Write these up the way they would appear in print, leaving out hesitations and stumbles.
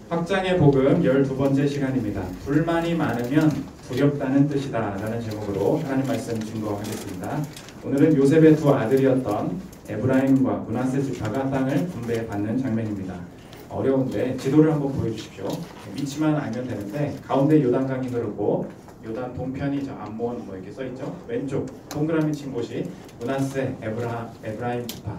확장의 복음 12번째 시간입니다. 불만이 많으면 두렵다는 뜻이다 라는 제목으로 하나님 말씀 증거하겠습니다. 오늘은 요셉의 두 아들이었던 에브라임과 므낫세 지파가 땅을 분배받는 장면입니다. 어려운데 지도를 한번 보여주십시오. 위치만 알면 되는데 가운데 요단강이 흐르고 요단 동편이 저 암몬 이렇게 써있죠. 왼쪽 동그라미 친 곳이 므낫세 에브라임 지파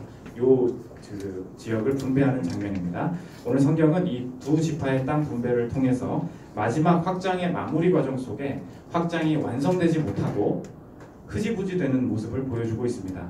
그 지역을 분배하는 장면입니다. 오늘 성경은 이 두 지파의 땅 분배를 통해서 마지막 확장의 마무리 과정 속에 확장이 완성되지 못하고 흐지부지 되는 모습을 보여주고 있습니다.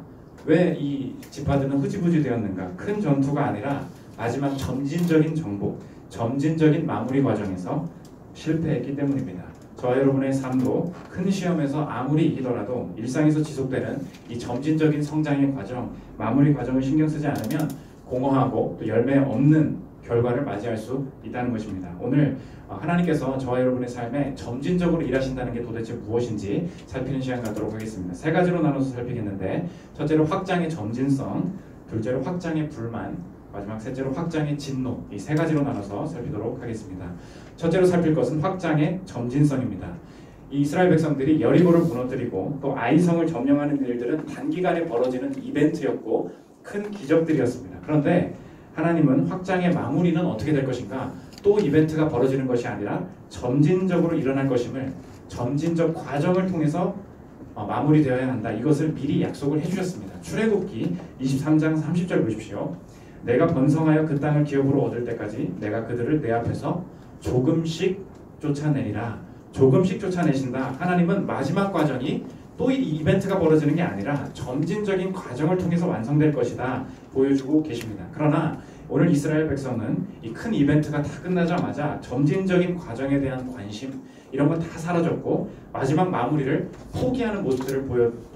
왜 이 지파들은 흐지부지 되었는가? 큰 전투가 아니라 마지막 점진적인 정복, 점진적인 마무리 과정에서 실패했기 때문입니다. 저와 여러분의 삶도 큰 시험에서 아무리 이기더라도 일상에서 지속되는 이 점진적인 성장의 과정, 마무리 과정을 신경 쓰지 않으면 공허하고 또 열매 없는 결과를 맞이할 수 있다는 것입니다. 오늘 하나님께서 저와 여러분의 삶에 점진적으로 일하신다는 게 도대체 무엇인지 살피는 시간 갖도록 하겠습니다. 세 가지로 나눠서 살피겠는데, 첫째로 확장의 점진성, 둘째로 확장의 불만, 마지막 셋째로 확장의 진노, 이 세 가지로 나눠서 살피도록 하겠습니다. 첫째로 살필 것은 확장의 점진성입니다. 이 이스라엘 백성들이 여리고를 무너뜨리고 또 아이성을 점령하는 일들은 단기간에 벌어지는 이벤트였고 큰 기적들이었습니다. 그런데 하나님은 확장의 마무리는 어떻게 될 것인가? 또 이벤트가 벌어지는 것이 아니라 점진적으로 일어날 것임을 점진적 과정을 통해서 마무리되어야 한다. 이것을 미리 약속을 해주셨습니다. 출애굽기 23장 30절 보십시오. 내가 번성하여 그 땅을 기업으로 얻을 때까지 내가 그들을 내 앞에서 조금씩 쫓아내리라. 조금씩 쫓아내신다. 하나님은 마지막 과정이 또 이 이벤트가 벌어지는 게 아니라 점진적인 과정을 통해서 완성될 것이다 보여주고 계십니다. 그러나 오늘 이스라엘 백성은 이 큰 이벤트가 다 끝나자마자 점진적인 과정에 대한 관심 이런 건 다 사라졌고 마지막 마무리를 포기하는 모습들을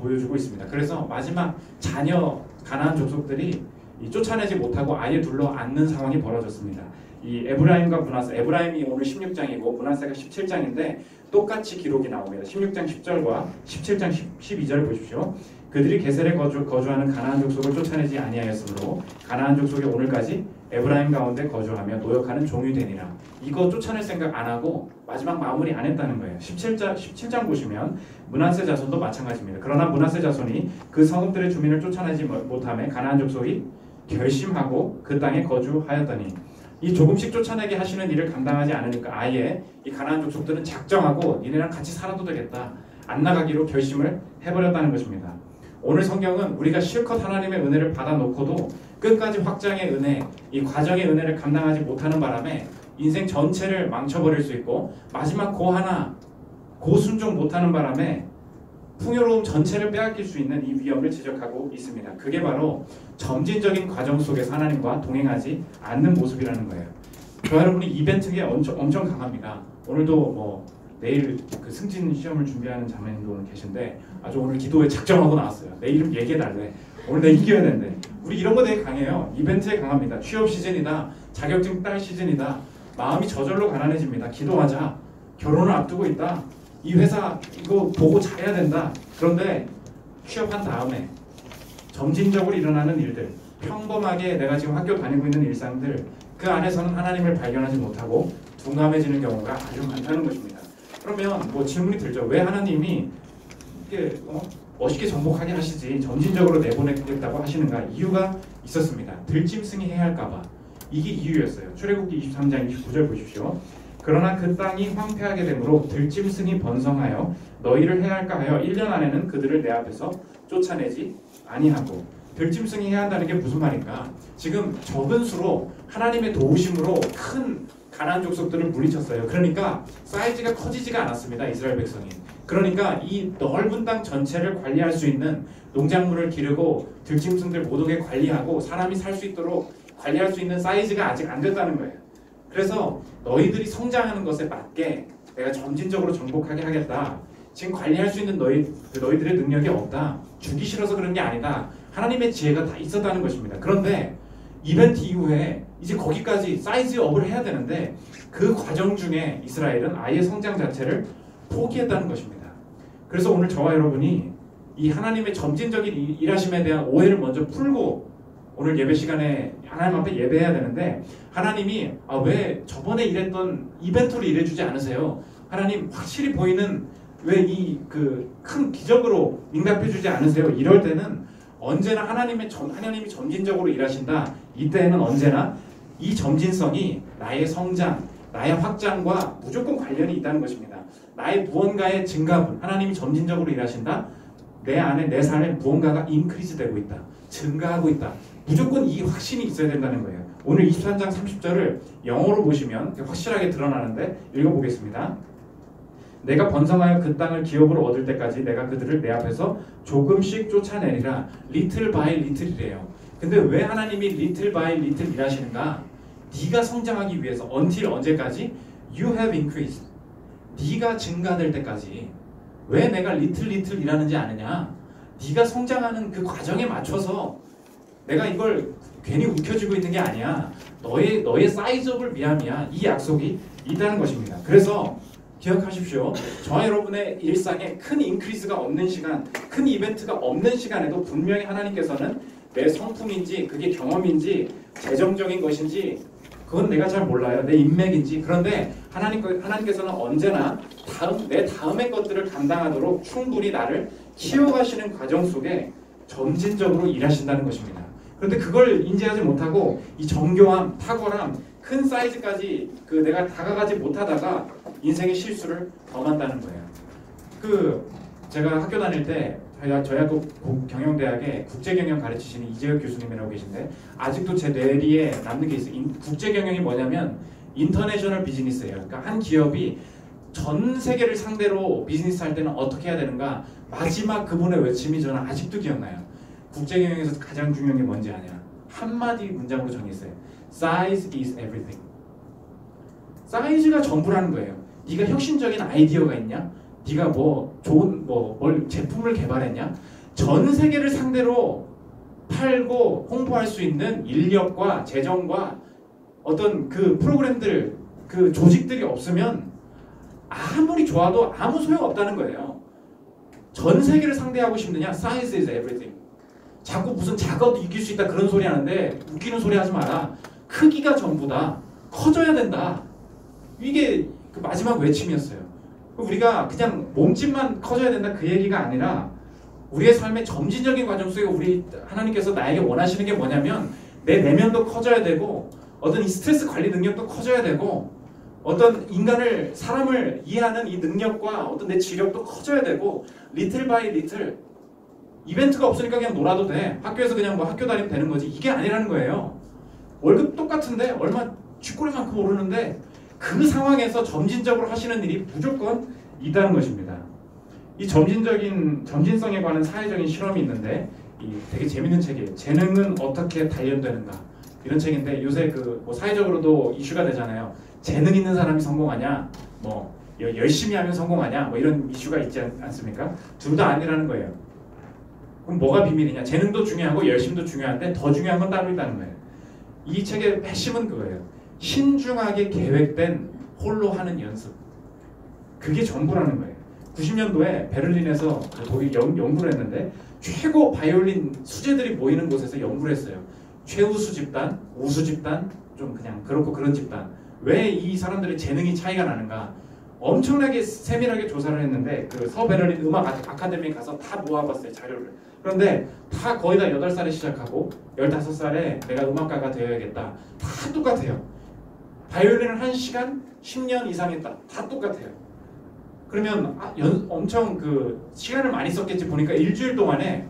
보여주고 있습니다. 그래서 마지막 자녀 가나안 족속들이 쫓아내지 못하고 아예 둘러앉는 상황이 벌어졌습니다. 이 에브라임과 므낫세, 에브라임이 오늘 16장이고 므낫세가 17장인데 똑같이 기록이 나옵니다. 16장 10절과 17장 12절 보십시오. 그들이 게셀에 거주하는 가나안 족속을 쫓아내지 아니하였으므로 가나안 족속이 오늘까지 에브라임 가운데 거주하며 노역하는 종이 되니라. 이거 쫓아낼 생각 안 하고 마지막 마무리 안 했다는 거예요. 17장 보시면 므낫세 자손도 마찬가지입니다. 그러나 므낫세 자손이 그 성읍들의 주민을 쫓아내지 못하며 가나안 족속이 결심하고 그 땅에 거주하였더니, 이 조금씩 쫓아내게 하시는 일을 감당하지 않으니까 아예 이 가나안 족속들은 작정하고 니네랑 같이 살아도 되겠다, 안 나가기로 결심을 해버렸다는 것입니다. 오늘 성경은 우리가 실컷 하나님의 은혜를 받아놓고도 끝까지 확장의 은혜, 이 과정의 은혜를 감당하지 못하는 바람에 인생 전체를 망쳐버릴 수 있고 마지막 고 순종 못하는 바람에 풍요로움 전체를 빼앗길 수 있는 이 위험을 지적하고 있습니다. 그게 바로 점진적인 과정 속에서 하나님과 동행하지 않는 모습이라는 거예요. 저와 여러분이 이벤트가 엄청 강합니다. 오늘도 내일 그 승진 시험을 준비하는 자매님도 오늘 계신데 아주 오늘 기도에 작정하고 나왔어요. 내 이름 얘기해달래. 오늘 내가 이겨야 되는데. 우리 이런 거 되게 강해요. 이벤트에 강합니다. 취업 시즌이다. 자격증 딸 시즌이다. 마음이 저절로 가난해집니다. 기도하자. 결혼을 앞두고 있다. 이 회사 이거 보고 잘해야 된다. 그런데 취업한 다음에 점진적으로 일어나는 일들, 평범하게 내가 지금 학교 다니고 있는 일상들, 그 안에서는 하나님을 발견하지 못하고 둔감해지는 경우가 아주 많다는 것입니다. 그러면 질문이 들죠. 왜 하나님이 이렇게 멋있게 정복하게 하시지 점진적으로 내보내겠다고 하시는가? 이유가 있었습니다. 들짐승이 해할까봐. 이게 이유였어요. 출애굽기 23장 29절 보십시오. 그러나 그 땅이 황폐하게 되므로 들짐승이 번성하여 너희를 해할까 하여 1년 안에는 그들을 내 앞에서 쫓아내지 아니하고. 들짐승이 해한다는 게 무슨 말인가? 지금 적은 수로 하나님의 도우심으로 큰 가나안 족속들을 물리쳤어요. 그러니까 사이즈가 커지지가 않았습니다. 이스라엘 백성이. 그러니까 이 넓은 땅 전체를 관리할 수 있는, 농작물을 기르고 들짐승들 모두게 관리하고 사람이 살 수 있도록 관리할 수 있는 사이즈가 아직 안 됐다는 거예요. 그래서 너희들이 성장하는 것에 맞게 내가 점진적으로 정복하게 하겠다. 지금 관리할 수 있는 너희들의 능력이 없다. 주기 싫어서 그런 게 아니다. 하나님의 지혜가 다 있었다는 것입니다. 그런데 이벤트 이후에 이제 거기까지 사이즈업을 해야 되는데 그 과정 중에 이스라엘은 아예 성장 자체를 포기했다는 것입니다. 그래서 오늘 저와 여러분이 이 하나님의 점진적인 일하심에 대한 오해를 먼저 풀고 오늘 예배 시간에 하나님 앞에 예배해야 되는데 하나님이 왜 저번에 일했던 이벤트로 일해주지 않으세요? 하나님 확실히 보이는 왜 이 그 큰 기적으로 응답해주지 않으세요? 이럴 때는 언제나 하나님이 점진적으로 일하신다. 이때에는 언제나 이 점진성이 나의 성장, 나의 확장과 무조건 관련이 있다는 것입니다. 나의 무언가의 증가분, 하나님이 점진적으로 일하신다. 내 안에 내 삶에 무언가가 인크리즈 되고 있다. 증가하고 있다. 무조건 이 확신이 있어야 된다는 거예요. 오늘 23장 30절을 영어로 보시면 확실하게 드러나는데 읽어보겠습니다. 내가 번성하여 그 땅을 기업으로 얻을 때까지 내가 그들을 내 앞에서 조금씩 쫓아내리라. little by little이래요. 근데 왜 하나님이 little by little 일하시는가? 네가 성장하기 위해서 until 언제까지? You have increased. 네가 증가될 때까지. 왜 내가 little 일하는지 아느냐? 네가 성장하는 그 과정에 맞춰서 내가 이걸 괜히 움켜쥐고 있는 게 아니야. 너의 사이즈업을 위함이야. 이 약속이 있다는 것입니다. 그래서 기억하십시오. 저와 여러분의 일상에 큰 인크리스가 없는 시간, 큰 이벤트가 없는 시간에도 분명히 하나님께서는 내 성품인지 그게 경험인지 재정적인 것인지 그건 내가 잘 몰라요. 내 인맥인지. 그런데 하나님께서는 언제나 내 다음의 것들을 감당하도록 충분히 나를 키워가시는 과정 속에 점진적으로 일하신다는 것입니다. 그런데 그걸 인지하지 못하고 이 정교함, 탁월함, 큰 사이즈까지 내가 다가가지 못하다가 인생의 실수를 범한다는 거예요. 제가 학교 다닐 때 저희 학교 경영대학에 국제경영 가르치시는 이재혁 교수님이라고 계신데 아직도 제 뇌리에 남는 게 있어요. 국제경영이 뭐냐면 인터내셔널 비즈니스예요. 그러니까 한 기업이 전 세계를 상대로 비즈니스 할 때는 어떻게 해야 되는가 마지막 그분의 외침이 저는 아직도 기억나요. 국제경영에서 가장 중요한 게 뭔지 아냐? 한마디 문장으로 정했어요. Size is everything. 사이즈가 전부라는 거예요. 네가 혁신적인 아이디어가 있냐? 네가 뭘 제품을 개발했냐? 전 세계를 상대로 팔고 홍보할 수 있는 인력과 재정과 어떤 그 프로그램들, 그 조직들이 없으면 아무리 좋아도 아무 소용 없다는 거예요. 전 세계를 상대하고 싶느냐? Size is everything. 자꾸 무슨 작아도 이길 수 있다 그런 소리 하는데 웃기는 소리 하지 마라. 크기가 전부다. 커져야 된다. 이게 그 마지막 외침이었어요. 우리가 그냥 몸집만 커져야 된다 그 얘기가 아니라 우리의 삶의 점진적인 과정 속에 하나님께서 나에게 원하시는 게 뭐냐면 내 내면도 커져야 되고 어떤 이 스트레스 관리 능력도 커져야 되고 어떤 사람을 이해하는 이 능력과 어떤 내 지력도 커져야 되고 little by little 이벤트가 없으니까 그냥 놀아도 돼. 학교에서 그냥 학교 다니면 되는 거지. 이게 아니라는 거예요. 월급 똑같은데 얼마 쥐꼬리만큼 오르는데 그 상황에서 점진적으로 하시는 일이 무조건 있다는 것입니다. 이 점진성에 관한 사회적인 실험이 있는데 되게 재밌는 책이에요. 재능은 어떻게 단련되는가 이런 책인데 요새 사회적으로도 이슈가 되잖아요. 재능 있는 사람이 성공하냐, 열심히 하면 성공하냐, 이런 이슈가 있지 않습니까? 둘 다 아니라는 거예요. 그럼 뭐가 비밀이냐? 재능도 중요하고 열심도 중요한데 더 중요한 건 따로 있다는 거예요. 이 책의 핵심은 그거예요. 신중하게 계획된 홀로 하는 연습. 그게 전부라는 거예요. 90년도에 베를린에서 독일 연구를 했는데 최고 바이올린 수재들이 모이는 곳에서 연구를 했어요. 최우수 집단, 우수 집단, 좀 그냥 그렇고 그런 집단. 왜 이 사람들의 재능이 차이가 나는가? 엄청나게 세밀하게 조사를 했는데 서베를린 음악 아카데미에 가서 다 모아봤어요. 자료를. 그런데 다 거의 다 8살에 시작하고 15살에 내가 음악가가 되어야겠다. 다 똑같아요. 바이올린을 1시간 10년 이상 했다. 다 똑같아요. 그러면 엄청 시간을 많이 썼겠지 보니까 일주일 동안에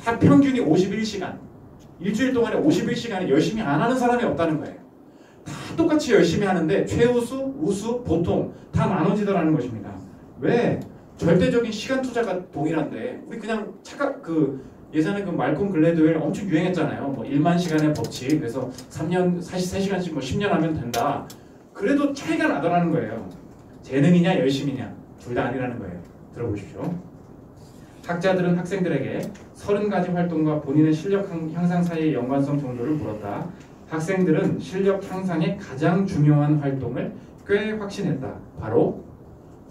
한 평균이 51시간. 일주일 동안에 51시간에 열심히 안 하는 사람이 없다는 거예요. 다 똑같이 열심히 하는데 최우수, 우수, 보통 다 나눠지더라는 것입니다. 왜? 절대적인 시간 투자가 동일한데 우리 그냥 예전에 말콤 글래드웰 엄청 유행했잖아요. 1만 시간의 법칙. 그래서 3년 43시간씩 10년 하면 된다. 그래도 차이가 나더라는 거예요. 재능이냐 열심이냐 둘 다 아니라는 거예요. 들어보십시오. 학자들은 학생들에게 30가지 활동과 본인의 실력 향상 사이의 연관성 정도를 물었다. 학생들은 실력 향상의 가장 중요한 활동을 꽤 확신했다. 바로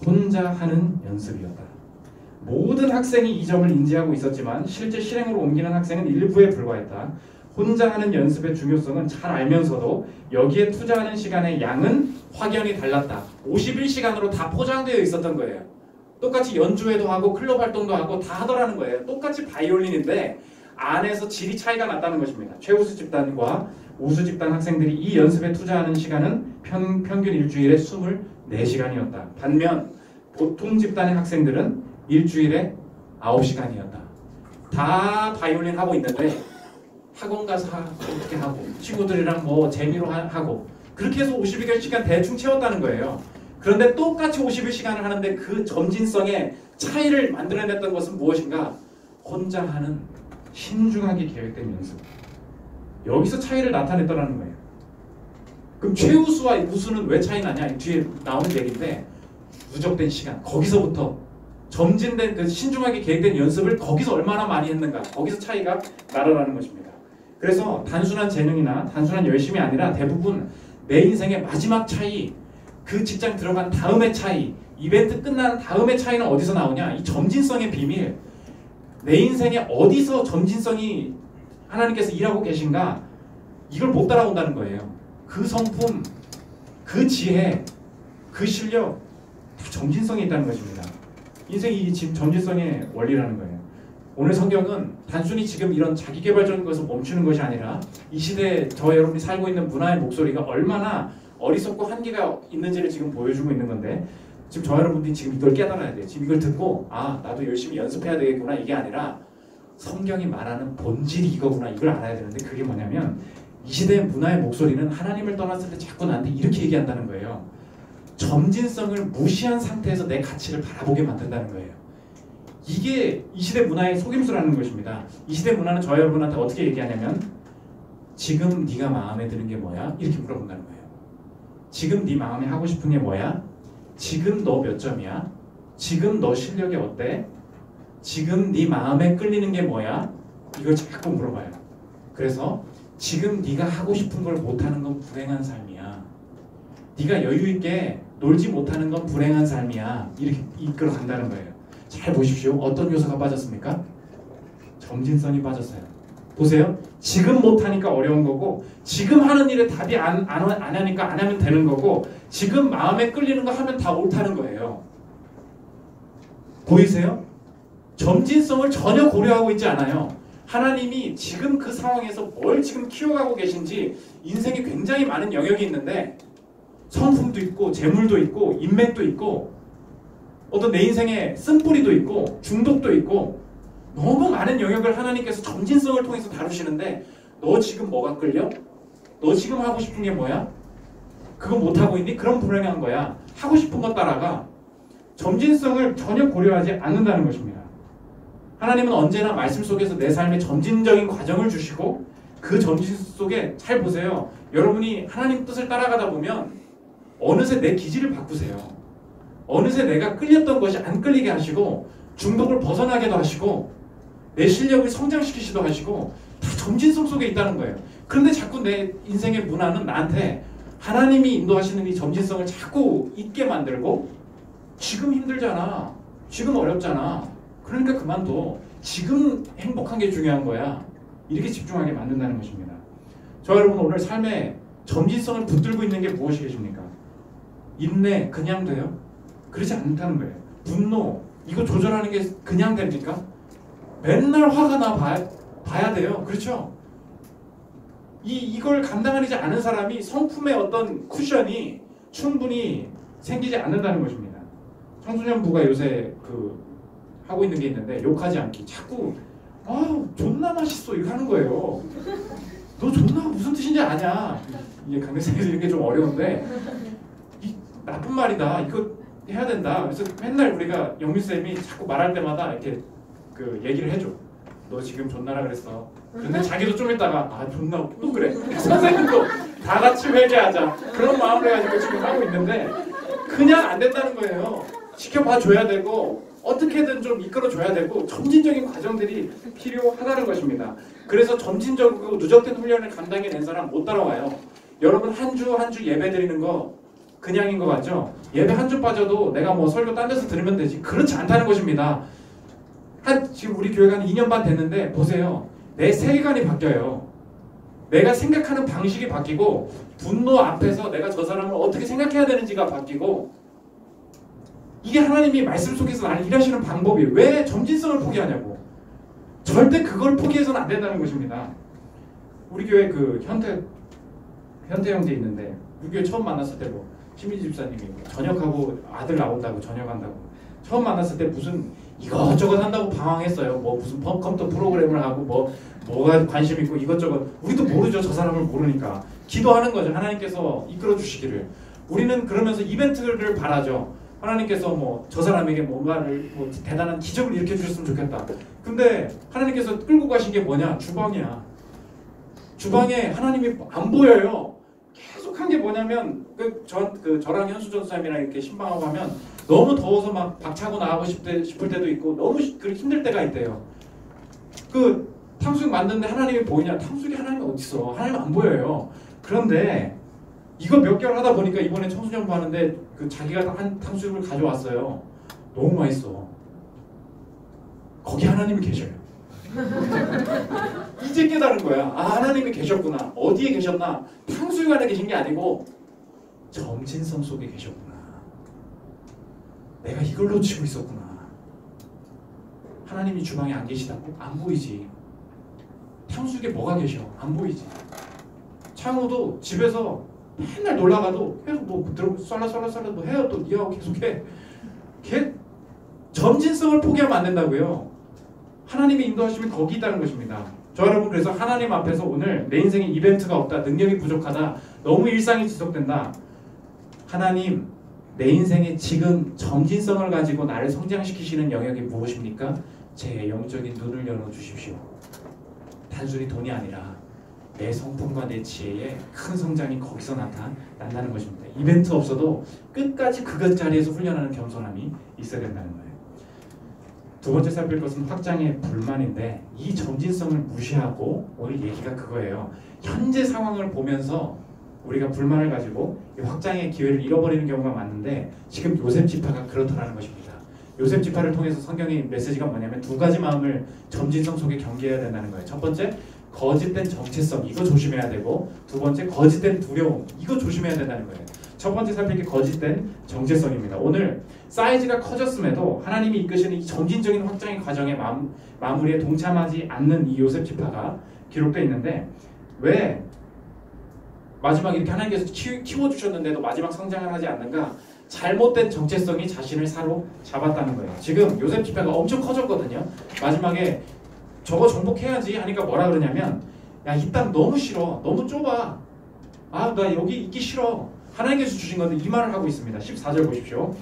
혼자 하는 연습이었다. 모든 학생이 이 점을 인지하고 있었지만 실제 실행으로 옮기는 학생은 일부에 불과했다. 혼자 하는 연습의 중요성은 잘 알면서도 여기에 투자하는 시간의 양은 확연히 달랐다. 51시간으로 다 포장되어 있었던 거예요. 똑같이 연주회도 하고 클럽 활동도 하고 다 하더라는 거예요. 똑같이 바이올린인데 안에서 질이 차이가 났다는 것입니다. 최우수 집단과 우수 집단 학생들이 이 연습에 투자하는 시간은 평균 일주일에 24시간이었다. 반면 보통 집단의 학생들은 일주일에 9시간이었다. 다 바이올린 하고 있는데 학원 가서 어떻게 하고 친구들이랑 뭐 재미로 하고 그렇게 해서 52시간 대충 채웠다는 거예요. 그런데 똑같이 51시간을 하는데 그 점진성의 차이를 만들어냈던 것은 무엇인가? 혼자 하는 신중하게 계획된 연습. 여기서 차이를 나타냈더라는 거예요. 그럼 최우수와 우수는 왜 차이 나냐? 뒤에 나오는 얘기인데 누적된 시간, 거기서부터 점진된 그 신중하게 계획된 연습을 거기서 얼마나 많이 했는가, 거기서 차이가 나라라는 것입니다. 그래서 단순한 재능이나 단순한 열심이 아니라 대부분 내 인생의 마지막 차이, 그 직장 들어간 다음의 차이, 이벤트 끝난 다음의 차이는 어디서 나오냐? 이 점진성의 비밀. 내 인생에 어디서 점진성이 하나님께서 일하고 계신가? 이걸 못 따라온다는 거예요. 그 성품, 그 지혜, 그 실력 다 점진성이 있다는 것입니다. 인생이 지금 점진성의 원리라는 거예요. 오늘 성경은 단순히 지금 이런 자기개발적인 것을 멈추는 것이 아니라 이 시대에 저 여러분이 살고 있는 문화의 목소리가 얼마나 어리석고 한계가 있는지를 지금 보여주고 있는 건데 지금 저 여러분들이 지금 이걸 깨달아야 돼요. 지금 이걸 듣고 아 나도 열심히 연습해야 되겠구나 이게 아니라 성경이 말하는 본질이 이거구나 이걸 알아야 되는데 그게 뭐냐면 이 시대의 문화의 목소리는 하나님을 떠났을 때 자꾸 나한테 이렇게 얘기한다는 거예요. 점진성을 무시한 상태에서 내 가치를 바라보게 만든다는 거예요. 이게 이 시대 문화의 속임수라는 것입니다. 이 시대 문화는 저 여러분한테 어떻게 얘기하냐면 지금 네가 마음에 드는 게 뭐야? 이렇게 물어본다는 거예요. 지금 네 마음에 하고 싶은 게 뭐야? 지금 너 몇 점이야? 지금 너 실력이 어때? 지금 네 마음에 끌리는 게 뭐야? 이걸 자꾸 물어봐요. 그래서 지금 네가 하고 싶은 걸 못하는 건 불행한 삶이야. 네가 여유 있게 놀지 못하는 건 불행한 삶이야. 이렇게 이끌어 간다는 거예요. 잘 보십시오. 어떤 요소가 빠졌습니까? 점진성이 빠졌어요. 보세요. 지금 못하니까 어려운 거고 지금 하는 일에 답이 안 하니까 안 하면 되는 거고 지금 마음에 끌리는 거 하면 다 옳다는 거예요. 보이세요? 점진성을 전혀 고려하고 있지 않아요. 하나님이 지금 그 상황에서 뭘 지금 키워가고 계신지 인생에 굉장히 많은 영역이 있는데 성품도 있고 재물도 있고 인맥도 있고 어떤 내 인생에 쓴뿌리도 있고 중독도 있고 너무 많은 영역을 하나님께서 점진성을 통해서 다루시는데 너 지금 뭐가 끌려? 너 지금 하고 싶은 게 뭐야? 그거 못하고 있니? 그럼 불행한 거야. 하고 싶은 거 따라가. 점진성을 전혀 고려하지 않는다는 것입니다. 하나님은 언제나 말씀 속에서 내 삶에 점진적인 과정을 주시고 그 점진 속에 잘 보세요. 여러분이 하나님 뜻을 따라가다 보면 어느새 내 기질을 바꾸세요. 어느새 내가 끌렸던 것이 안 끌리게 하시고 중독을 벗어나게도 하시고 내 실력을 성장시키시도 하시고 다 점진성 속에 있다는 거예요. 그런데 자꾸 내 인생의 문화는 나한테 하나님이 인도하시는 이 점진성을 자꾸 잊게 만들고 지금 힘들잖아. 지금 어렵잖아. 그러니까 그만둬. 지금 행복한 게 중요한 거야. 이렇게 집중하게 만든다는 것입니다. 저 여러분 오늘 삶에 점진성을 붙들고 있는 게 무엇이겠습니까? 인내 그냥 돼요? 그렇지 않다는 거예요. 분노 이거 조절하는 게 그냥 됩니까? 맨날 화가 나 봐야 돼요. 그렇죠? 이걸 감당하지 않은 사람이 성품의 어떤 쿠션이 충분히 생기지 않는다는 것입니다. 청소년부가 요새 하고 있는 게 있는데 욕하지 않기. 자꾸 존나 맛있어 이거 하는 거예요. 너 존나 무슨 뜻인지 아냐. 이게 강대상에서 이게 좀 어려운데 이 나쁜 말이다. 이거 해야 된다. 그래서 맨날 우리가 영민쌤이 자꾸 말할 때마다 이렇게 얘기를 해줘. 너 지금 존나라 그랬어. 근데 자기도 좀 있다가 존나 또 그래. 선생님도 다 같이 회개하자. 그런 마음을 해가지고 지금 하고 있는데 그냥 안 된다는 거예요. 지켜봐 줘야 되고 어떻게든 좀 이끌어 줘야 되고 점진적인 과정들이 필요하다는 것입니다. 그래서 점진적이고 누적된 훈련을 감당해낸 사람 못 따라와요. 여러분 한 주 한 주 예배 드리는 거 그냥인 것 같죠? 예배 한 주 빠져도 내가 뭐 설교 딴 데서 들으면 되지. 그렇지 않다는 것입니다. 지금 우리 교회가 한 2년 반 됐는데 보세요. 내 세계관이 바뀌어요. 내가 생각하는 방식이 바뀌고 분노 앞에서 내가 저 사람을 어떻게 생각해야 되는지가 바뀌고 이게 하나님이 말씀 속에서 나를 일하시는 방법이에요. 왜 점진성을 포기하냐고. 절대 그걸 포기해서는 안 된다는 것입니다. 우리 교회 그 현태 형제 있는데 우리 교회 처음 만났을 때 뭐 신민지 집사님이 전역하고 아들 나온다고 전역한다고 처음 만났을 때 무슨 이것저것 한다고 방황했어요. 뭐 무슨 컴퓨터 프로그램을 하고 뭐가 관심 있고 이것저것 우리도 모르죠. 저 사람을 모르니까 기도하는 거죠. 하나님께서 이끌어 주시기를. 우리는 그러면서 이벤트를 바라죠. 하나님께서 뭐 저 사람에게 뭔가를 뭐 대단한 기적을 일으켜 주셨으면 좋겠다. 근데 하나님께서 끌고 가신 게 뭐냐? 주방이야. 주방에 하나님이 안 보여요. 계속 한 게 뭐냐면 저랑 현수 전사님이랑 이렇게 신방하고 하면 너무 더워서 막 박차고 나가고 싶을 때도 있고 너무 힘들 때가 있대요. 그 탕수육 만드는데 하나님이 보이냐? 탕수육이 하나님이 어디 있어? 하나님 안 보여요. 그런데 이거 몇 개월 하다 보니까 이번에 청소년부 하는데 그 자기가 한 탕수육을 가져왔어요. 너무 맛있어. 거기 하나님이 계셔요. 이제 깨달은 거야. 아, 하나님이 계셨구나. 어디에 계셨나? 탕수육 안에 계신 게 아니고 점진성 속에 계셨구나. 내가 이걸 놓치고 있었구나. 하나님이 주방에 안 계시다고? 안 보이지. 탕수육에 뭐가 계셔? 안 보이지. 창호도 집에서 맨날 놀러가도 계속 뭐 썰라 뭐 해요. 또 니하고 계속해. 걔 점진성을 포기하면 안 된다고요. 하나님의 인도하심이 거기 있다는 것입니다. 저 여러분 그래서 하나님 앞에서 오늘 내 인생에 이벤트가 없다. 능력이 부족하다. 너무 일상이 지속된다. 하나님 내 인생에 지금 점진성을 가지고 나를 성장시키시는 영역이 무엇입니까? 제 영적인 눈을 열어주십시오. 단순히 돈이 아니라 내 성품과 내 지혜의 큰 성장이 거기서 나타난다는 것입니다. 이벤트 없어도 끝까지 그것 자리에서 훈련하는 겸손함이 있어야 된다는 거예요. 두 번째 살필 것은 확장의 불만인데 이 점진성을 무시하고 오늘 얘기가 그거예요. 현재 상황을 보면서 우리가 불만을 가지고 이 확장의 기회를 잃어버리는 경우가 많은데 지금 요셉 지파가 그렇다는 것입니다. 요셉 지파를 통해서 성경의 메시지가 뭐냐면 두 가지 마음을 점진성 속에 경계해야 된다는 거예요. 첫 번째 거짓된 정체성 이거 조심해야 되고 두 번째 거짓된 두려움 이거 조심해야 된다는 거예요. 첫 번째 살필 게 거짓된 정체성입니다. 오늘 사이즈가 커졌음에도 하나님이 이끄시는 이 점진적인 확장의 과정의 마무리에 동참하지 않는 이 요셉 지파가 기록되어 있는데 왜 마지막 이렇게 하나님께서 키워주셨는데도 마지막 성장을 하지 않는가? 잘못된 정체성이 자신을 사로잡았다는 거예요. 지금 요셉 지파가 엄청 커졌거든요. 마지막에 저거 정복해야지 하니까 뭐라 그러냐면 야, 이 땅 너무 싫어. 너무 좁아. 아, 나 여기 있기 싫어. 하나님께서 주신 건데 이 말을 하고 있습니다. 14절 보십시오.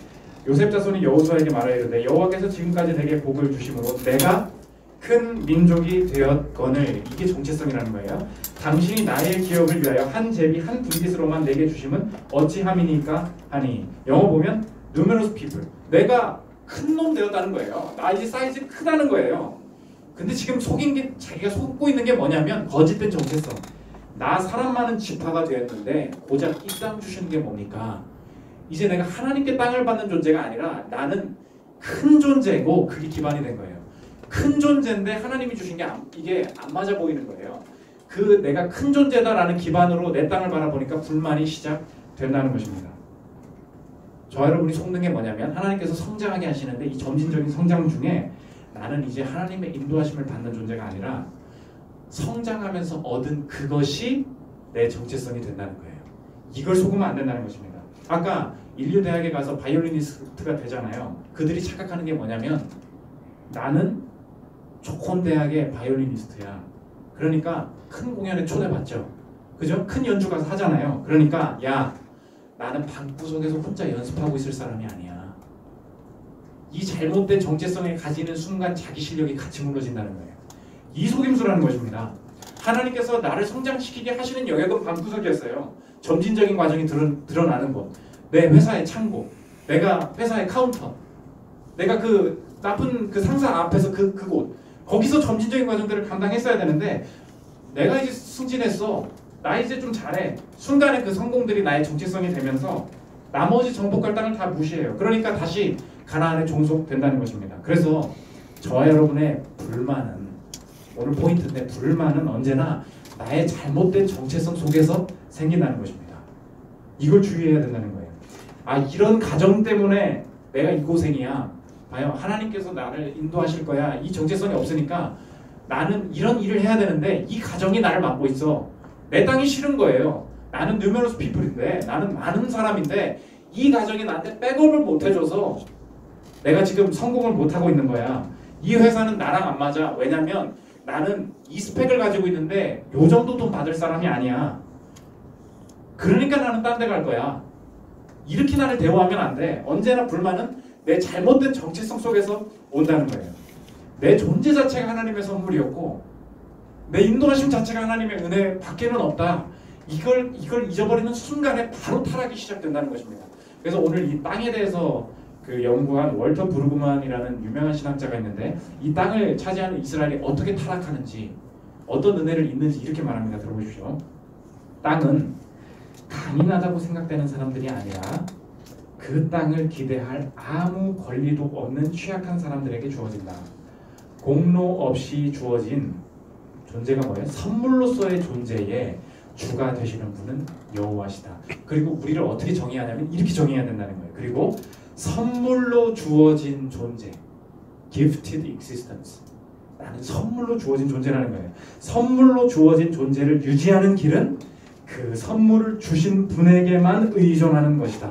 요셉 자손이 여호수아에게 말하여 이르되 여호와께서 지금까지 내게 복을 주심으로 내가 큰 민족이 되었거늘 이게 정체성이라는 거예요. 당신이 나의 기업을 위하여 한 제비 한 분깃으로만 내게 주심은 어찌함이니까 하니 영어 보면 numerous people 내가 큰 놈 되었다는 거예요. 나 이제 사이즈 크다는 거예요. 근데 지금 속인 게 자기가 속고 있는 게 뭐냐면 거짓된 정체성. 나 사람 많은 지파가 되었는데 고작 이 땅 주시는 게 뭡니까? 이제 내가 하나님께 땅을 받는 존재가 아니라 나는 큰 존재고 그게 기반이 된 거예요. 큰 존재인데 하나님이 주신 게 이게 안 맞아 보이는 거예요. 그 내가 큰 존재다라는 기반으로 내 땅을 바라보니까 불만이 시작된다는 것입니다. 저 여러분이 속는 게 뭐냐면 하나님께서 성장하게 하시는데 이 점진적인 성장 중에 나는 이제 하나님의 인도하심을 받는 존재가 아니라 성장하면서 얻은 그것이 내 정체성이 된다는 거예요. 이걸 속으면 안 된다는 것입니다. 아까 인류대학에 가서 바이올리니스트가 되잖아요. 그들이 착각하는 게 뭐냐면 나는 좋은 대학의 바이올리니스트야. 그러니까 큰 공연에 초대받죠. 그죠? 큰 연주 가서 하잖아요. 그러니까 야 나는 방구석에서 혼자 연습하고 있을 사람이 아니야. 이 잘못된 정체성을 가지는 순간 자기 실력이 같이 무너진다는 거예요. 이 속임수라는 것입니다. 하나님께서 나를 성장시키게 하시는 영역은 방구석이었어요. 점진적인 과정이 드러나는 곳. 내 회사의 창고, 내가 회사의 카운터, 내가 그 나쁜 그 상사 앞에서 그곳 거기서 점진적인 과정들을 감당했어야 되는데 내가 이제 승진했어. 나 이제 좀 잘해. 순간에 그 성공들이 나의 정체성이 되면서 나머지 정복할 땅을 다 무시해요. 그러니까 다시 가나안에 종속된다는 것입니다. 그래서 저와 여러분의 불만은 오늘 포인트인데 불만은 언제나 나의 잘못된 정체성 속에서 생긴다는 것입니다. 이걸 주의해야 된다는 거예요. 아, 이런 가정 때문에 내가 이 고생이야. 봐요, 하나님께서 나를 인도하실 거야. 이 정체성이 없으니까 나는 이런 일을 해야 되는데 이 가정이 나를 막고 있어. 내 땅이 싫은 거예요. 나는 numerous people인데, 나는 많은 사람인데 이 가정이 나한테 백업을 못 해줘서 내가 지금 성공을 못 하고 있는 거야. 이 회사는 나랑 안 맞아. 왜냐면 나는 이 스펙을 가지고 있는데 요 정도 돈 받을 사람이 아니야. 그러니까 나는 딴 데 갈 거야. 이렇게 나를 대우하면 안 돼. 언제나 불만은 내 잘못된 정체성 속에서 온다는 거예요. 내 존재 자체가 하나님의 선물이었고 내 인도하심 자체가 하나님의 은혜 밖에는 없다. 이걸 잊어버리는 순간에 바로 타락이 시작된다는 것입니다. 그래서 오늘 이 땅에 대해서 그 연구한 월터 브루그만이라는 유명한 신학자가 있는데, 이 땅을 차지하는 이스라엘이 어떻게 타락하는지, 어떤 은혜를 잊는지 이렇게 말합니다. 들어보십시오. 땅은 강인하다고 생각되는 사람들이 아니라 그 땅을 기대할 아무 권리도 없는 취약한 사람들에게 주어진다. 공로 없이 주어진 존재가 뭐예요? 선물로서의 존재에 주가 되시는 분은 여호와시다. 그리고 우리를 어떻게 정의하냐면 이렇게 정의해야 된다는 거예요. 그리고 선물로 주어진 존재, gifted existence. 나는 선물로 주어진 존재라는 거예요. 선물로 주어진 존재를 유지하는 길은 그 선물을 주신 분에게만 의존하는 것이다.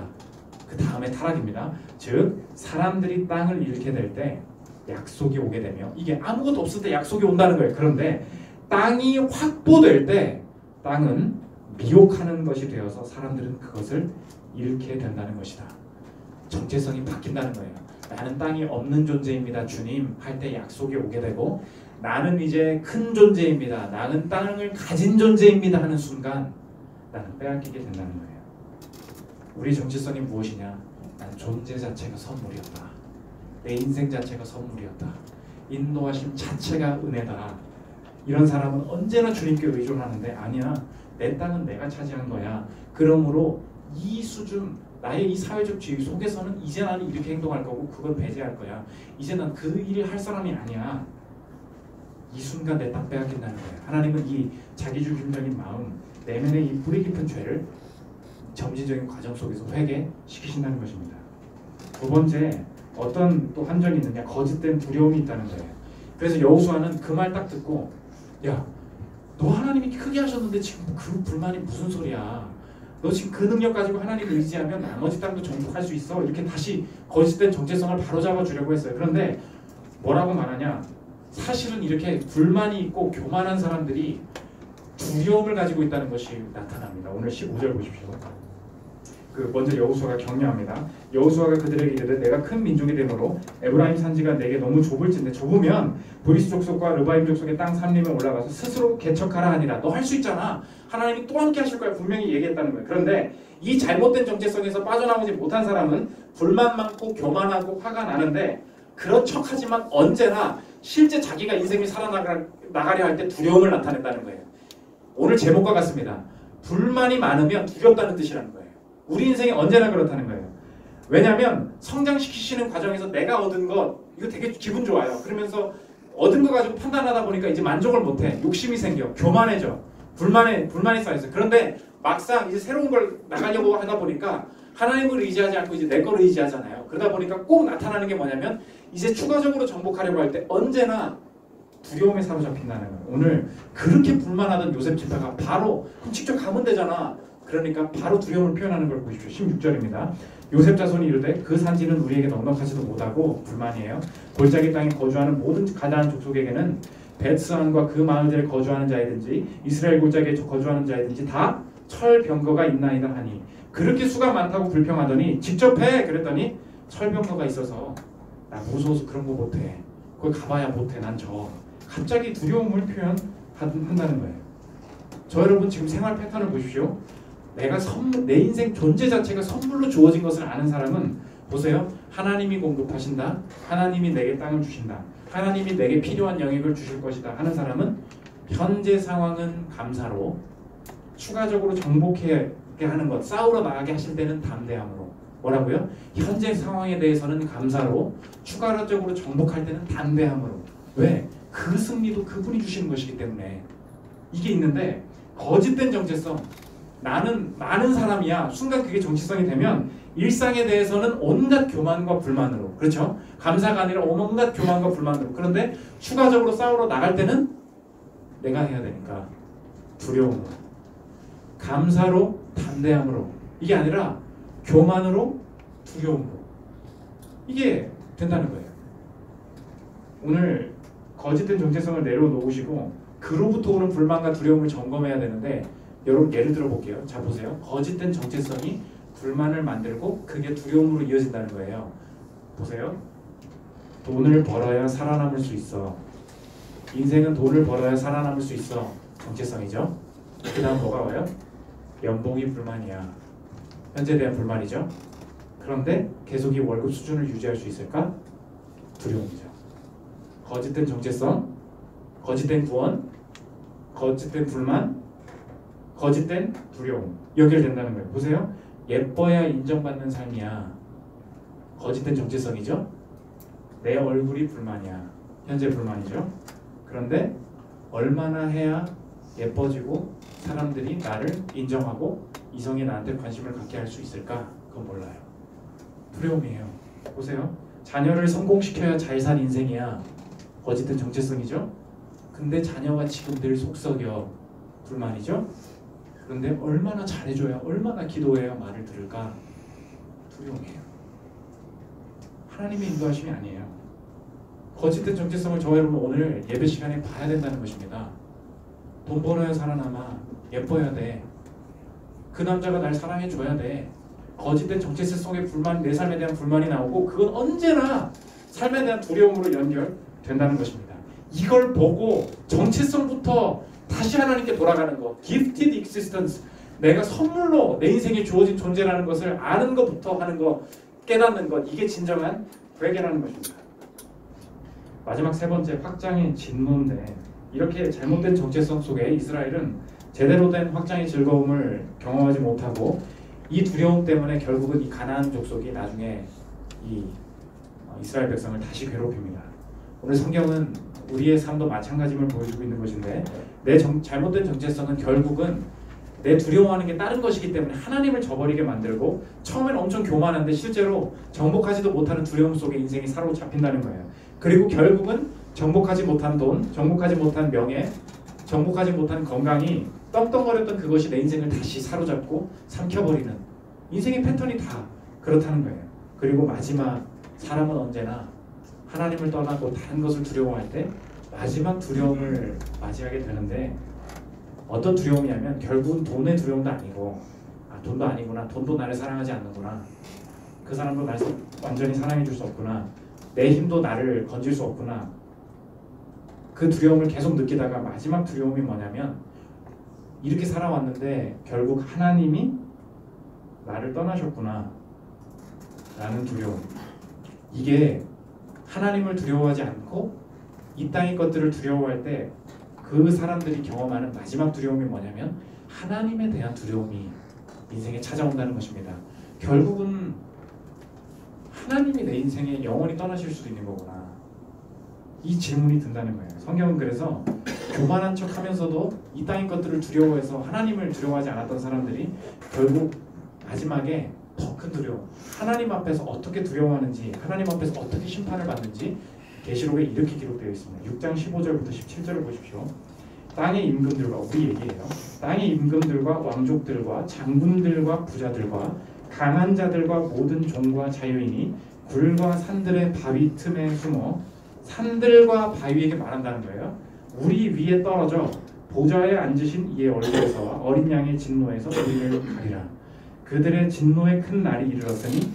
그 다음에 타락입니다. 즉 사람들이 땅을 잃게 될 때 약속이 오게 되며, 이게 아무것도 없을 때 약속이 온다는 거예요. 그런데 땅이 확보될 때 땅은 미혹하는 것이 되어서 사람들은 그것을 잃게 된다는 것이다. 정체성이 바뀐다는 거예요. 나는 땅이 없는 존재입니다, 주님 할 때 약속이 오게 되고, 나는 이제 큰 존재입니다, 나는 땅을 가진 존재입니다 하는 순간 나는 빼앗기게 된다는 거예요. 우리 정체성이 무엇이냐? 난 존재 자체가 선물이었다. 내 인생 자체가 선물이었다. 인도하심 자체가 은혜다. 이런 사람은 언제나 주님께 의존하는데, 아니야, 내 땅은 내가 차지한 거야. 그러므로 이 수준, 나의 이 사회적 지위 속에서는 이제 나는 이렇게 행동할 거고 그걸 배제할 거야. 이제 난 그 일을 할 사람이 아니야. 이 순간 내 땅 빼앗긴다는 거예요. 하나님은 이 자기중심적인 마음, 내면의 이 뿌리 깊은 죄를 점진적인 과정 속에서 회개시키신다는 것입니다. 두 번째, 어떤 또 함정이 있느냐? 거짓된 두려움이 있다는 거예요. 그래서 여호수아는 그 말 딱 듣고, 야, 너 하나님이 크게 하셨는데 지금 그 불만이 무슨 소리야? 너 지금 그 능력 가지고 하나님을 의지하면 나머지 땅도 정복할 수 있어. 이렇게 다시 거짓된 정체성을 바로잡아 주려고 했어요. 그런데 뭐라고 말하냐? 사실은 이렇게 불만이 있고 교만한 사람들이 두려움을 가지고 있다는 것이 나타납니다. 오늘 15절 보십시오. 먼저 여호수아가 격려합니다. 여호수아가 그들에게 이르되 내가 큰 민족이 되므로 에브라임 산지가 내게 너무 좁을진데, 좁으면 브리스 족속과 르바임 족속의 땅 산림에 올라가서 스스로 개척하라 하니라. 너 할 수 있잖아. 하나님이 또 함께 하실 거야. 분명히 얘기했다는 거예요. 그런데 이 잘못된 정체성에서 빠져나오지 못한 사람은 불만 많고 교만하고 화가 나는데, 그런 척하지만 언제나 실제 자기가 인생이 살아나가려 할 때 두려움을 나타낸다는 거예요. 오늘 제목과 같습니다. 불만이 많으면 두렵다는 뜻이라는 거예요. 우리 인생이 언제나 그렇다는 거예요. 왜냐하면 성장시키시는 과정에서 내가 얻은 것, 이거 되게 기분 좋아요. 그러면서 얻은 거 가지고 판단하다 보니까 이제 만족을 못해. 욕심이 생겨. 교만해져. 불만이 쌓여서. 그런데 막상 이제 새로운 걸 나가려고 하다 보니까 하나님을 의지하지 않고 이제 내 걸 의지하잖아요. 그러다 보니까 꼭 나타나는 게 뭐냐면, 이제 추가적으로 정복하려고 할 때 언제나 두려움에 사로잡힌다는 거예요. 오늘 그렇게 불만하던 요셉 집사가 바로 그럼 직접 가면 되잖아. 그러니까 바로 두려움을 표현하는 걸 보십시오. 16절입니다. 요셉 자손이 이르되 그 산지는 우리에게 넉넉하지도 못하고 불만이에요. 골짜기 땅에 거주하는 모든 가나안 족속에게는 벳스안과 그 마을들에 거주하는 자이든지 이스라엘 골짜기에 거주하는 자이든지 다 철병거가 있나이다 하니, 그렇게 수가 많다고 불평하더니 직접 해 그랬더니 철병거가 있어서 나 무서워서 그런 거 못해. 거기 가봐야 못해. 난 갑자기 두려움을 표현한다는 거예요. 저 여러분 지금 생활 패턴을 보십시오. 내 인생 존재 자체가 선물로 주어진 것을 아는 사람은 보세요. 하나님이 공급하신다. 하나님이 내게 땅을 주신다. 하나님이 내게 필요한 영역을 주실 것이다 하는 사람은 현재 상황은 감사로, 추가적으로 정복하게 하는 것, 싸우러 나가게 하실 때는 담대함으로. 뭐라고요? 현재 상황에 대해서는 감사로, 추가적으로 정복할 때는 담대함으로. 왜? 그 승리도 그분이 주시는 것이기 때문에. 이게 있는데 거짓된 정체성. 나는 많은 사람이야. 순간 그게 정체성이 되면 일상에 대해서는 온갖 교만과 불만으로, 그렇죠? 감사가 아니라 온갖 교만과 불만으로. 그런데 추가적으로 싸우러 나갈 때는 내가 해야 되니까 두려움으로, 감사로, 담대함으로. 이게 아니라 교만으로, 두려움으로. 이게 된다는 거예요. 오늘 거짓된 정체성을 내려놓으시고 그로부터 오는 불만과 두려움을 점검해야 되는데, 여러분 예를 들어 볼게요. 자 보세요. 거짓된 정체성이 불만을 만들고 그게 두려움으로 이어진다는 거예요. 보세요. 돈을 벌어야 살아남을 수 있어. 인생은 돈을 벌어야 살아남을 수 있어. 정체성이죠. 그 다음 뭐가 와요? 연봉이 불만이야. 현재에 대한 불만이죠. 그런데 계속 이 월급 수준을 유지할 수 있을까? 두려움이죠. 거짓된 정체성, 거짓된 구원, 거짓된 불만, 거짓된 두려움 연결된다는 거예요. 보세요. 예뻐야 인정받는 삶이야. 거짓된 정체성이죠. 내 얼굴이 불만이야. 현재 불만이죠. 그런데 얼마나 해야 예뻐지고 사람들이 나를 인정하고 이성이 나한테 관심을 갖게 할 수 있을까? 그건 몰라요. 두려움이에요. 보세요. 자녀를 성공시켜야 잘 산 인생이야. 거짓된 정체성이죠. 근데 자녀가 지금 늘 속썩여. 불만이죠. 그런데 얼마나 잘해줘야, 얼마나 기도해야 말을 들을까? 두려움이에요. 하나님의 인도하심이 아니에요. 거짓된 정체성을 저 여러분 오늘 예배 시간에 봐야 된다는 것입니다. 돈 벌어야 살아남아. 예뻐야 돼. 그 남자가 날 사랑해줘야 돼. 거짓된 정체성 속에 불만, 내 삶에 대한 불만이 나오고 그건 언제나 삶에 대한 두려움으로 연결된다는 것입니다. 이걸 보고 정체성부터 다시 하나님께 돌아가는 것, gifted existence, 내가 선물로 내 인생에 주어진 존재라는 것을 아는 것부터 하는 것, 깨닫는 것, 이게 진정한 회개라는 것입니다. 마지막 세 번째, 확장의 진노인데, 이렇게 잘못된 정체성 속에 이스라엘은 제대로 된 확장의 즐거움을 경험하지 못하고 이 두려움 때문에 결국은 이 가나안 족속이 나중에 이 이스라엘 백성을 다시 괴롭힙니다. 오늘 성경은 우리의 삶도 마찬가지임을 보여주고 있는 것인데, 내 잘못된 정체성은 결국은 내 두려워하는 게 다른 것이기 때문에 하나님을 저버리게 만들고, 처음엔 엄청 교만한데 실제로 정복하지도 못하는 두려움 속에 인생이 사로잡힌다는 거예요. 그리고 결국은 정복하지 못한 돈, 정복하지 못한 명예, 정복하지 못한 건강이 떵떵거렸던 그것이 내 인생을 다시 사로잡고 삼켜버리는, 인생의 패턴이 다 그렇다는 거예요. 그리고 마지막, 사람은 언제나 하나님을 떠나고 다른 것을 두려워할 때 마지막 두려움을 맞이하게 되는데, 어떤 두려움이냐면 결국은 돈의 두려움도 아니고, 돈도 아니구나, 돈도 나를 사랑하지 않는구나, 그 사람도 날 완전히 사랑해 줄 수 없구나, 내 힘도 나를 건질 수 없구나, 그 두려움을 계속 느끼다가 마지막 두려움이 뭐냐면, 이렇게 살아왔는데 결국 하나님이 나를 떠나셨구나 라는 두려움. 이게 하나님을 두려워하지 않고 이 땅의 것들을 두려워할 때 그 사람들이 경험하는 마지막 두려움이 뭐냐면 하나님에 대한 두려움이 인생에 찾아온다는 것입니다. 결국은 하나님이 내 인생에 영원히 떠나실 수도 있는 거구나, 이 질문이 든다는 거예요. 성경은 그래서 교만한 척 하면서도 이 땅의 것들을 두려워해서 하나님을 두려워하지 않았던 사람들이 결국 마지막에 더 큰 두려움, 하나님 앞에서 어떻게 두려워하는지, 하나님 앞에서 어떻게 심판을 받는지 계시록에 이렇게 기록되어 있습니다. 6장 15절부터 17절을 보십시오. 땅의 임금들과, 우리 얘기예요. 땅의 임금들과 왕족들과 장군들과 부자들과 강한 자들과 모든 종과 자유인이 굴과 산들의 바위 틈에 숨어 산들과 바위에게 말한다는 거예요. 우리 위에 떨어져 보좌에 앉으신 이의 얼굴에서와 어린 양의 진노에서 우리를 가리라. 그들의 진노의 큰 날이 이르렀으니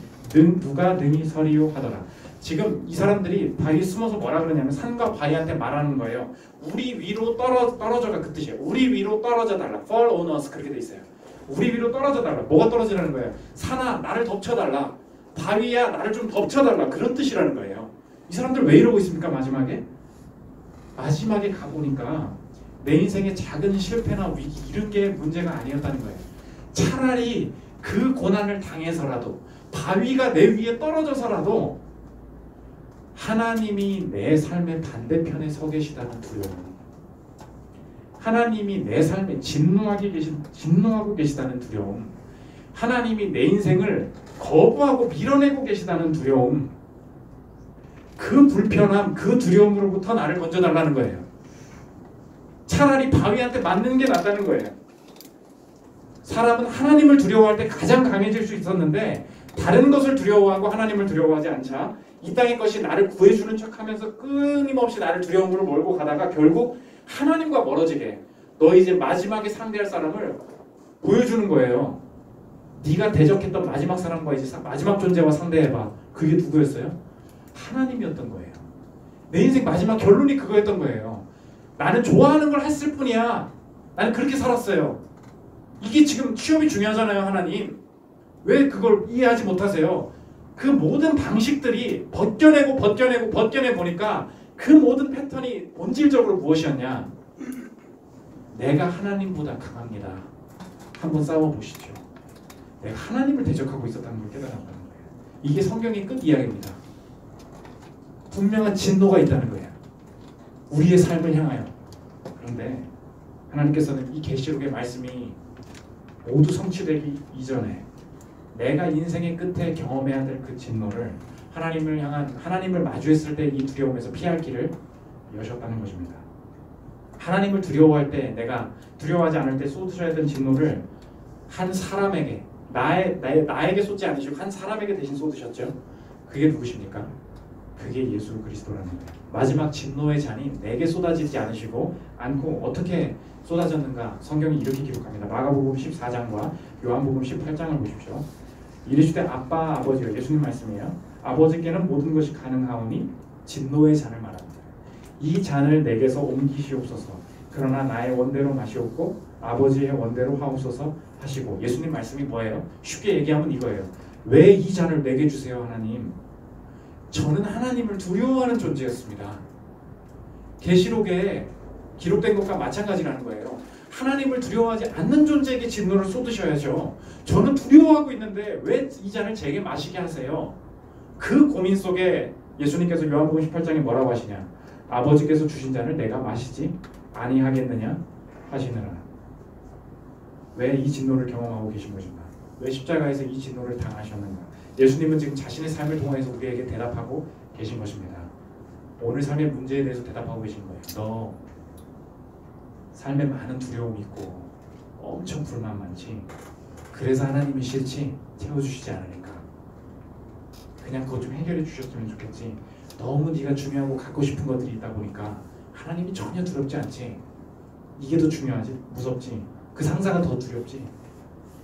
누가 능히 서리요 하더라. 지금 이 사람들이 바위에 숨어서 뭐라 그러냐면 산과 바위한테 말하는 거예요. 우리 위로 떨어져가, 그 뜻이에요. 우리 위로 떨어져 달라. Fall on us, 그렇게 돼 있어요. 우리 위로 떨어져 달라. 뭐가 떨어지라는 거예요? 산아, 나를 덮쳐달라. 바위야, 나를 좀 덮쳐달라. 그런 뜻이라는 거예요. 이 사람들 왜 이러고 있습니까? 마지막에 가보니까 내 인생의 작은 실패나 위기, 이런 게 문제가 아니었다는 거예요. 차라리 그 고난을 당해서라도, 바위가 내 위에 떨어져서라도 하나님이 내 삶의 반대편에 서 계시다는 두려움, 하나님이 내 삶에 진노하고 계시다는 두려움, 하나님이 내 인생을 거부하고 밀어내고 계시다는 두려움, 그 불편함, 그 두려움으로부터 나를 건져달라는 거예요. 차라리 바위한테 맞는 게 낫다는 거예요. 사람은 하나님을 두려워할 때 가장 강해질 수 있었는데 다른 것을 두려워하고 하나님을 두려워하지 않자 이 땅의 것이 나를 구해주는 척하면서 끊임없이 나를 두려움으로 몰고 가다가 결국 하나님과 멀어지게, 너 이제 마지막에 상대할 사람을 보여주는 거예요. 네가 대적했던 마지막 사람과 이제 마지막 존재와 상대해봐. 그게 누구였어요? 하나님이었던 거예요. 내 인생 마지막 결론이 그거였던 거예요. 나는 좋아하는 걸 했을 뿐이야. 나는 그렇게 살았어요. 이게 지금 취업이 중요하잖아요. 하나님 왜 그걸 이해하지 못하세요? 그 모든 방식들이 벗겨내 보니까 그 모든 패턴이 본질적으로 무엇이었냐? 내가 하나님보다 강합니다. 한번 싸워보시죠. 내가 하나님을 대적하고 있었다는 걸 깨달았다는 거예요. 이게 성경의 끝 이야기입니다. 분명한 진노가 있다는 거예요. 우리의 삶을 향하여. 그런데 하나님께서는 이 계시록의 말씀이 모두 성취되기 이전에 내가 인생의 끝에 경험해야 될 그 진노를 하나님을 마주했을 때 이 두려움에서 피할 길을 여셨다는 것입니다. 하나님을 두려워할 때, 내가 두려워하지 않을 때 쏟으셔야 되는 진노를 한 사람에게, 나에게 쏟지 않으시고 한 사람에게 대신 쏟으셨죠. 그게 누구십니까? 그게 예수 그리스도라는 거예요. 마지막 진노의 잔이 내게 쏟아지지 않고 어떻게 쏟아졌는가? 성경이 이렇게 기록합니다. 마가복음 14장과 요한복음 18장을 보십시오. 이르시되 아빠 아버지여, 예수님 말씀이에요. 아버지께는 모든 것이 가능하오니 진노의 잔을 말합니다. 이 잔을 내게서 옮기시옵소서. 그러나 나의 원대로 마시옵고 아버지의 원대로 하옵소서 하시고. 예수님 말씀이 뭐예요? 쉽게 얘기하면 이거예요. 왜 이 잔을 내게 주세요 하나님? 저는 하나님을 두려워하는 존재였습니다. 계시록에 기록된 것과 마찬가지라는 거예요. 하나님을 두려워하지 않는 존재에게 진노를 쏟으셔야죠. 저는 두려워하고 있는데 왜 이 잔을 제게 마시게 하세요? 그 고민 속에 예수님께서 요한복음 18장에 뭐라고 하시냐? 아버지께서 주신 잔을 내가 마시지 아니하겠느냐 하시느라. 왜 이 진노를 경험하고 계신 것인가? 왜 십자가에서 이 진노를 당하셨는가? 예수님은 지금 자신의 삶을 통해서 우리에게 대답하고 계신 것입니다. 오늘 삶의 문제에 대해서 대답하고 계신 거예요. 너 삶에 많은 두려움이 있고 엄청 불만 많지? 그래서 하나님이 싫지? 채워주시지 않으니까. 그냥 그것 좀 해결해 주셨으면 좋겠지. 너무 네가 중요하고 갖고 싶은 것들이 있다 보니까 하나님이 전혀 두렵지 않지? 이게 더 중요하지? 무섭지? 그 상사가 더 두렵지?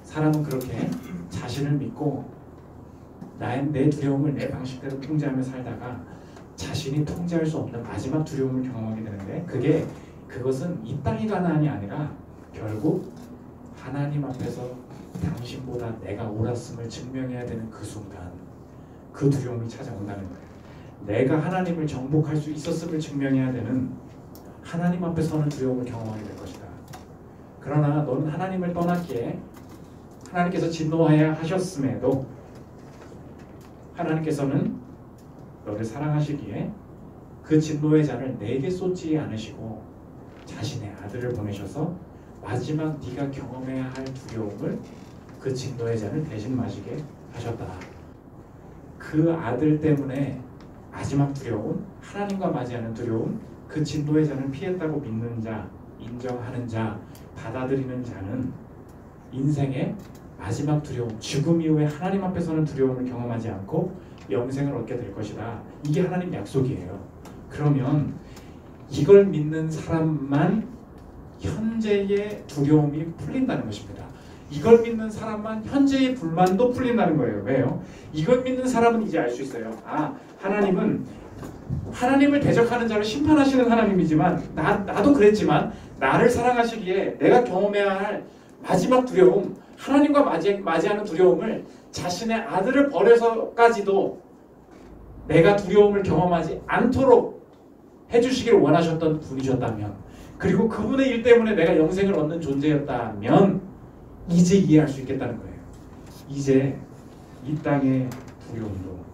사람은 그렇게 자신을 믿고 내 두려움을 내 방식대로 통제하며 살다가 자신이 통제할 수 없는 마지막 두려움을 경험하게 되는데, 그것은 이 땅의 가난이 아니라 결국 하나님 앞에서 당신보다 내가 옳았음을 증명해야 되는 그 순간, 그 두려움이 찾아온다는 거예요. 내가 하나님을 정복할 수 있었음을 증명해야 되는 하나님 앞에 서는 두려움을 경험하게 될 것이다. 그러나 너는 하나님을 떠났기에 하나님께서 진노하여 하셨음에도 하나님께서는 너를 사랑하시기에 그 진노의 잔을 내게 쏟지 않으시고 자신의 아들을 보내셔서 마지막 네가 경험해야 할 두려움을, 그 진노의 잔을 대신 마시게 하셨다. 그 아들 때문에 마지막 두려움, 하나님과 맞이하는 두려움, 그 진노의 잔을 피했다고 믿는 자, 인정하는 자, 받아들이는 자는 인생의 마지막 두려움, 죽음 이후에 하나님 앞에서는 두려움을 경험하지 않고 영생을 얻게 될 것이다. 이게 하나님 약속이에요. 그러면 이걸 믿는 사람만 현재의 두려움이 풀린다는 것입니다. 이걸 믿는 사람만 현재의 불만도 풀린다는 거예요. 왜요? 이걸 믿는 사람은 이제 알 수 있어요. 하나님은 하나님을 대적하는 자를 심판하시는 하나님이지만 나도 그랬지만 나를 사랑하시기에 내가 경험해야 할 마지막 두려움, 하나님과 맞이하는 두려움을 자신의 아들을 버려서까지도 내가 두려움을 경험하지 않도록 해주시기를 원하셨던 분이셨다면, 그리고 그분의 일 때문에 내가 영생을 얻는 존재였다면 이제 이해할 수 있겠다는 거예요. 이제 이 땅의 두려움도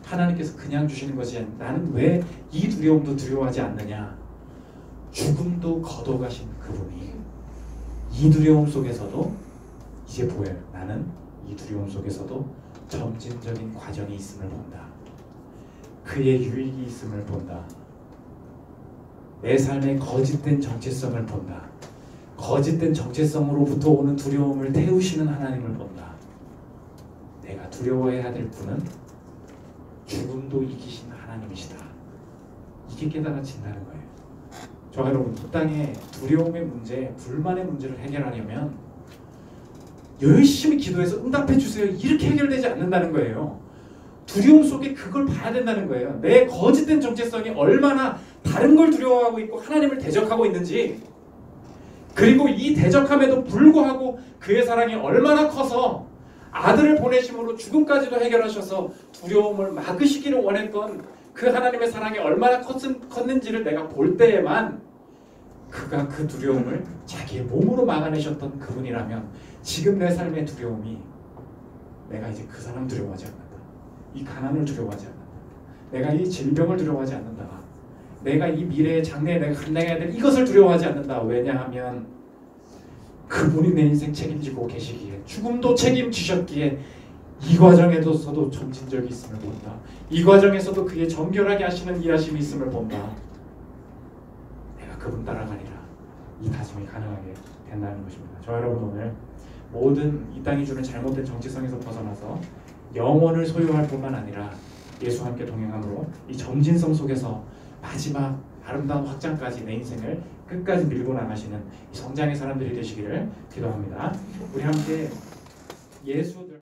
하나님께서 그냥 주시는 것이 아니라 나는 왜 이 두려움도 두려워하지 않느냐? 죽음도 거둬가신 그분이 이 두려움 속에서도 이제 보여요. 나는 이 두려움 속에서도 점진적인 과정이 있음을 본다. 그의 유익이 있음을 본다. 내 삶의 거짓된 정체성을 본다. 거짓된 정체성으로부터 오는 두려움을 태우시는 하나님을 본다. 내가 두려워해야 될 분은 죽음도 이기신 하나님이시다. 이게 깨달아진다는 거예요. 저 여러분, 이 땅에 두려움의 문제, 불만의 문제를 해결하려면 열심히 기도해서 응답해 주세요, 이렇게 해결되지 않는다는 거예요. 두려움 속에 그걸 봐야 된다는 거예요. 내 거짓된 정체성이 얼마나 다른 걸 두려워하고 있고 하나님을 대적하고 있는지, 그리고 이 대적함에도 불구하고 그의 사랑이 얼마나 커서 아들을 보내심으로 죽음까지도 해결하셔서 두려움을 막으시기를 원했던 그 하나님의 사랑이 얼마나 컸는지를 내가 볼 때에만 그가 그 두려움을 자기의 몸으로 막아내셨던 그분이라면 지금 내 삶의 두려움이 내가 이제 그 사람 두려워하지 않는다. 이 가난을 두려워하지 않는다. 내가 이 질병을 두려워하지 않는다. 내가 이 미래의 장래에 내가 감당해야 될 이것을 두려워하지 않는다. 왜냐하면 그분이 내 인생 책임지고 계시기에, 죽음도 책임지셨기에 이 과정에서도 점진적이 있음을 본다. 이 과정에서도 그의 정결하게 하시는 일하심이 있음을 본다. 내가 그분 따라가리라. 이 다짐이 가능하게 된다는 것입니다. 저 여러분, 오늘 모든 이 땅이 주는 잘못된 정체성에서 벗어나서 영원을 소유할 뿐만 아니라 예수와 함께 동행함으로 이 점진성 속에서 마지막 아름다운 확장까지 내 인생을 끝까지 밀고 나가시는 이 성장의 사람들이 되시기를 기도합니다. 우리 함께 예수들